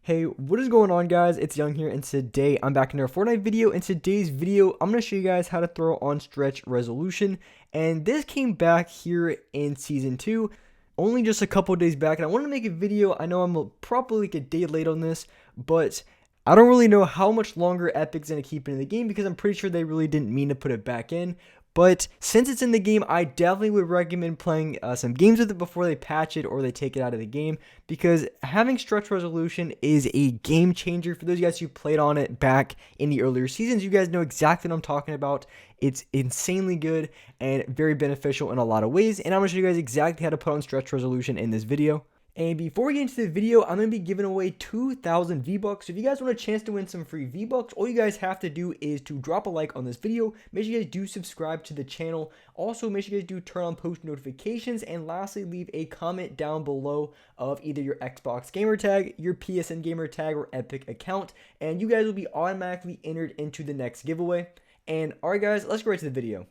Hey, what is going on, guys? It's Young here, and today I'm back in another Fortnite video. In today's video, I'm going to show you guys how to throw on stretch resolution, and this came back here in Season 2, only just a couple days back, and I wanted to make a video. I know I'm probably like a day late on this, but I don't really know how much longer Epic's going to keep it in the game because I'm pretty sure they really didn't mean to put it back in. But since it's in the game, I definitely would recommend playing some games with it before they patch it or they take it out of the game, because having stretch resolution is a game changer. For those of you guys who played on it back in the earlier seasons, you guys know exactly what I'm talking about. It's insanely good and very beneficial in a lot of ways, and I'm going to show you guys exactly how to put on stretch resolution in this video. And before we get into the video, I'm going to be giving away 2,000 V-Bucks. So if you guys want a chance to win some free V-Bucks, all you guys have to do is to drop a like on this video. Make sure you guys do subscribe to the channel. Also, make sure you guys do turn on post notifications. And lastly, leave a comment down below of either your Xbox gamer tag, your PSN gamer tag, or Epic account. And you guys will be automatically entered into the next giveaway. And alright guys, let's go right to the video.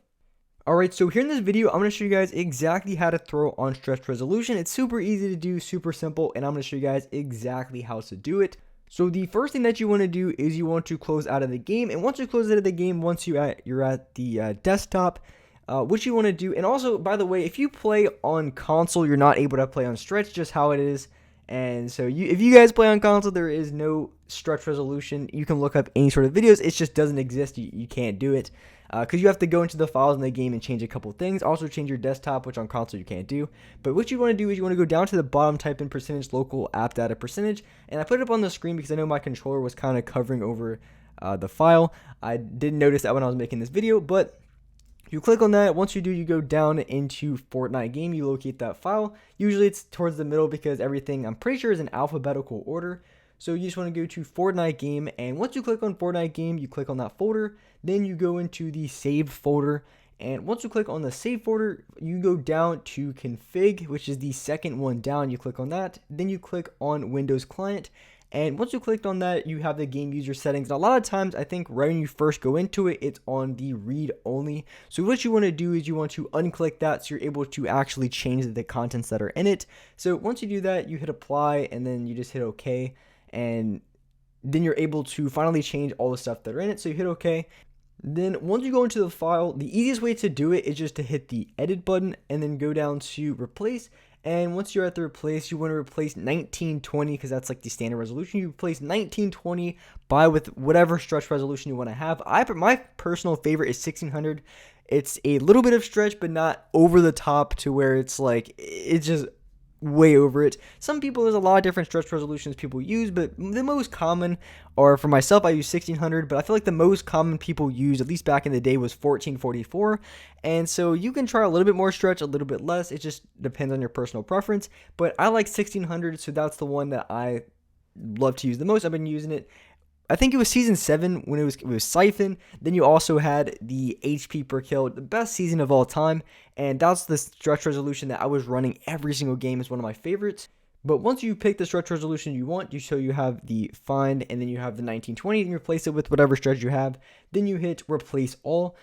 Alright, so here in this video, I'm going to show you guys exactly how to throw on stretch resolution. It's super easy to do, super simple, and I'm going to show you guys exactly how to do it. So the first thing that you want to do is you want to close out of the game, and once you close out of the game, once you're at the desktop, what you want to do, and also, by the way, if you play on console, you're not able to play on stretch, just how it is. And so if you guys play on console, there is no stretch resolution. You can look up any sort of videos. It just doesn't exist. You can't do it because you have to go into the files in the game and change a couple things. Also change your desktop, which on console you can't do. But what you want to do is you want to go down to the bottom, type in percentage local app data percentage. And I put it up on the screen because I know my controller was kind of covering over the file. I didn't notice that when I was making this video, but you click on that. Once you do, you go down into Fortnite game. You locate that file. Usually it's towards the middle because everything, I'm pretty sure, is in alphabetical order. So you just want to go to Fortnite game. And once you click on Fortnite game, you click on that folder. Then you go into the saved folder. And once you click on the save folder, you go down to config, which is the second one down. You click on that. Then you click on Windows Client. And once you clicked on that, you have the game user settings. And a lot of times, I think right when you first go into it, it's on the read only. So what you want to do is you want to unclick that so you're able to actually change the contents that are in it. So once you do that, you hit apply and then you just hit OK. And then you're able to finally change all the stuff that are in it. So you hit OK. Then once you go into the file, the easiest way to do it is just to hit the edit button and then go down to replace. And once you're at the replace, you want to replace 1920 because that's like the standard resolution. You replace 1920 with whatever stretch resolution you want to have. My personal favorite is 1600. It's a little bit of stretch, but not over the top to where it's like, it's just way over it. Some people, there's a lot of different stretch resolutions people use, but the most common, or for myself, I use 1600, but I feel like the most common people use, at least back in the day, was 1444. And so you can try a little bit more stretch, a little bit less. It just depends on your personal preference, but I like 1600, so that's the one that I love to use the most. I've been using it. I think it was season 7 when it was Siphon. Then you also had the HP per kill, the best season of all time. And that's the stretch resolution that I was running every single game. Is one of my favorites. But once you pick the stretch resolution you want, you have the find, and then you have the 1920, and you replace it with whatever stretch you have. Then you hit replace all.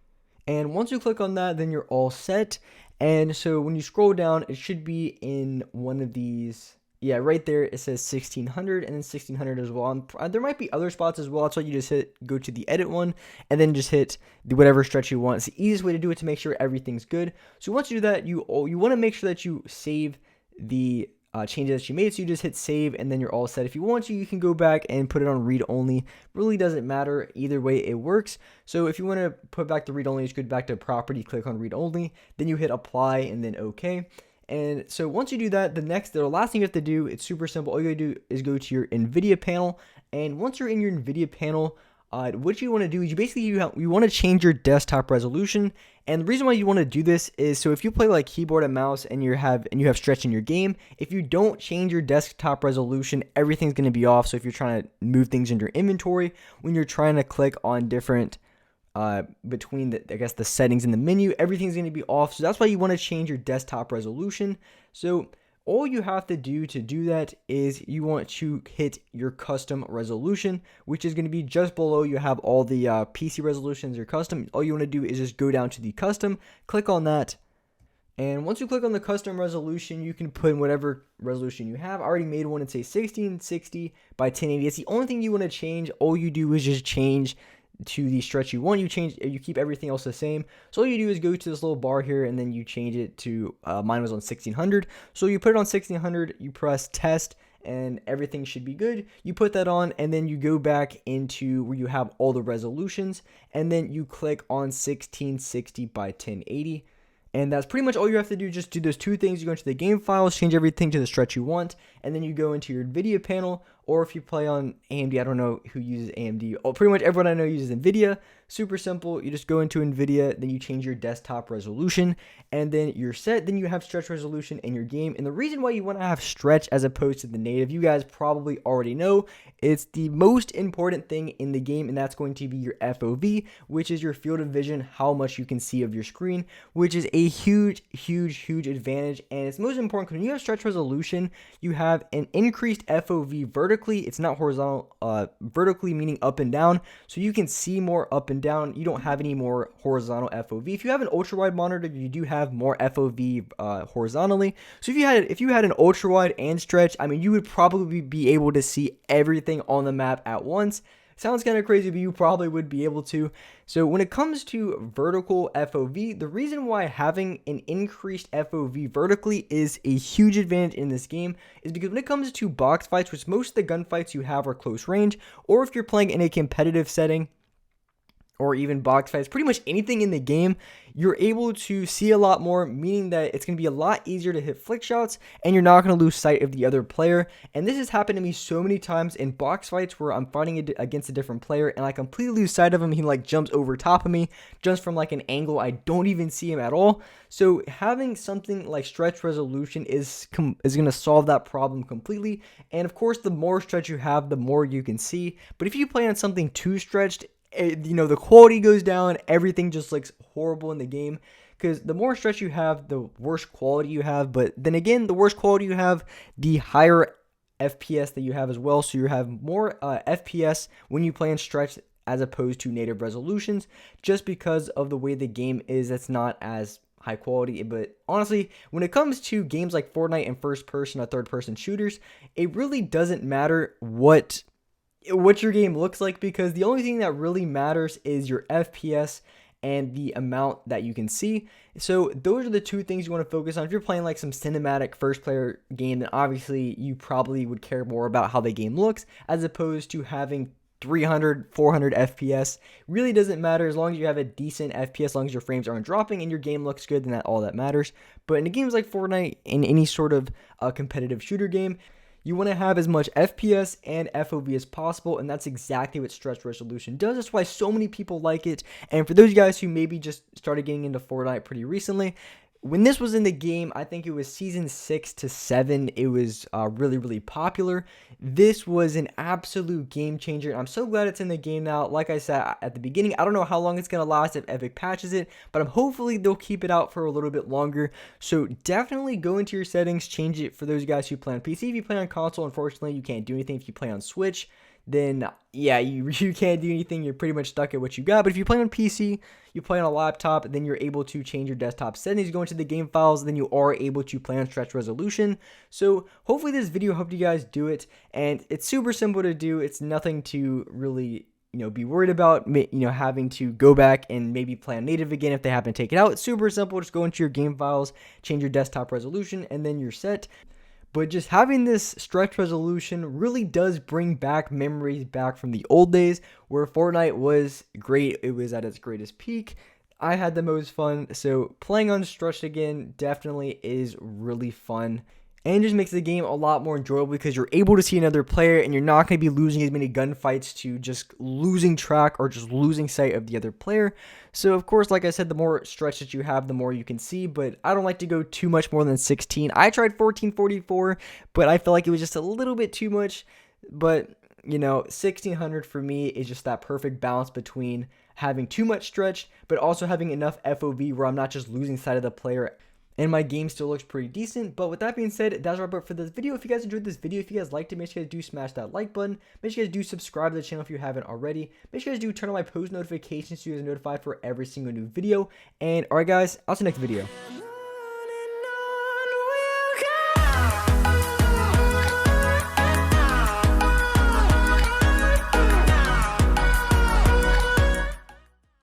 And once you click on that, then you're all set. And so when you scroll down, it should be in one of these. Yeah, right there it says 1600 and then 1600 as well. There might be other spots as well. That's why you just go to the edit one and then just hit the whatever stretch you want. It's the easiest way to do it to make sure everything's good. So once you do that, you want to make sure that you save the changes that you made. So you just hit save and then you're all set. If you want to, you can go back and put it on read only. Really doesn't matter. Either way, it works. So if you want to put back to read only, just go back to property, click on read only. Then you hit apply and then OK. And so once you do that, the last thing you have to do, it's super simple. All you gotta do is go to your NVIDIA panel. And once you're in your NVIDIA panel, what you want to do is you want to change your desktop resolution. And the reason why you want to do this is so if you play like keyboard and mouse and you have stretch in your game, if you don't change your desktop resolution, everything's going to be off. So if you're trying to move things in your inventory, when you're trying to click on different between the settings in the menu, everything's going to be off. So that's why you want to change your desktop resolution. So all you have to do that is you want to hit your custom resolution, which is going to be just below. You have all the PC resolutions, your custom. All you want to do is just go down to the custom, click on that, And once you click on the custom resolution, you can put in whatever resolution you have. I already made one and say 1660 by 1080. It's the only thing you want to change. All you do is just change to the stretch you want. You keep everything else the same. So all you do is go to this little bar here and then you change it to, mine was on 1600. So you put it on 1600, you press test, and everything should be good. You put that on and then you go back into where you have all the resolutions and then you click on 1660 by 1080. And that's pretty much all you have to do. Just do those two things. You go into the game files, change everything to the stretch you want, and then you go into your NVIDIA panel, or if you play on AMD, I don't know who uses AMD. Oh, pretty much everyone I know uses NVIDIA. Super simple. You just go into NVIDIA, then you change your desktop resolution, and then you're set. Then you have stretch resolution in your game. And the reason why you want to have stretch as opposed to the native, you guys probably already know, it's the most important thing in the game, and that's going to be your FOV, which is your field of vision, how much you can see of your screen, which is a huge advantage. And it's most important because when you have stretch resolution, you have an increased FOV vertically. It's not horizontal, vertically meaning up and down, so you can see more up and down. You don't have any more horizontal FOV. If you have an ultra wide monitor, you do have more FOV horizontally. So if you had an ultra wide and stretch, I mean, you would probably be able to see everything on the map at once. Sounds kind of crazy, but you probably would be able to. So when it comes to vertical FOV, the reason why having an increased FOV vertically is a huge advantage in this game is because when it comes to box fights, which most of the gunfights you have are close range, or if you're playing in a competitive setting, or even box fights, pretty much anything in the game, you're able to see a lot more, meaning that it's going to be a lot easier to hit flick shots, and you're not going to lose sight of the other player. And this has happened to me so many times in box fights where I'm fighting against a different player, and I completely lose sight of him. He like jumps over top of me, jumps from like an angle I don't even see him at all. So having something like stretch resolution is going to solve that problem completely. And of course, the more stretch you have, the more you can see. But if you play on something too stretched, the quality goes down, everything just looks horrible in the game, because the more stretch you have, the worse quality you have. But then again, the worse quality you have, the higher FPS that you have as well. So you have more FPS when you play in stretch as opposed to native resolutions, just because of the way the game is. That's not as high quality. But honestly, when it comes to games like Fortnite and first person or third person shooters, it really doesn't matter what your game looks like, because the only thing that really matters is your FPS and the amount that you can see. So those are the two things you want to focus on. If you're playing like some cinematic first player game, then obviously you probably would care more about how the game looks as opposed to having 300, 400 FPS. Really doesn't matter as long as you have a decent FPS, as long as your frames aren't dropping and your game looks good, then that's all that matters. But in games like Fortnite, in any sort of competitive shooter game, you want to have as much FPS and FOV as possible, and that's exactly what stretch resolution does. That's why so many people like it. And for those guys who maybe just started getting into Fortnite pretty recently, when this was in the game, I think it was season 6 to 7, it was really popular. This was an absolute game changer, and I'm so glad it's in the game now. Like I said at the beginning, I don't know how long it's going to last if Epic patches it, but hopefully they'll keep it out for a little bit longer. So definitely go into your settings, change it for those guys who play on PC. If you play on console, unfortunately, you can't do anything. If you play on Switch, then yeah, you can't do anything. You're pretty much stuck at what you got. But if you play on PC, you play on a laptop, then you're able to change your desktop settings, go into the game files, then you are able to play on stretch resolution. So hopefully this video helped you guys do it, and it's super simple to do. It's nothing to really be worried about, having to go back and maybe play on native again if they happen to take it out. It's super simple. Just go into your game files, change your desktop resolution, and then you're set. But just having this stretch resolution really does bring back memories back from the old days where Fortnite was great. It was at its greatest peak. I had the most fun. So playing on stretch again definitely is really fun. And just makes the game a lot more enjoyable because you're able to see another player and you're not going to be losing as many gunfights to just losing track or just losing sight of the other player. So, of course, like I said, the more stretch that you have, the more you can see. But I don't like to go too much more than 16. I tried 1444, but I felt like it was just a little bit too much. But, 1600 for me is just that perfect balance between having too much stretch, but also having enough FOV where I'm not just losing sight of the player. And my game still looks pretty decent. But with that being said, that's wrap up for this video. If you guys enjoyed this video, if you guys liked it, make sure you guys do smash that like button. Make sure you guys do subscribe to the channel if you haven't already. Make sure you guys do turn on my post notifications so you guys are notified for every single new video. And alright guys, I'll see you next video.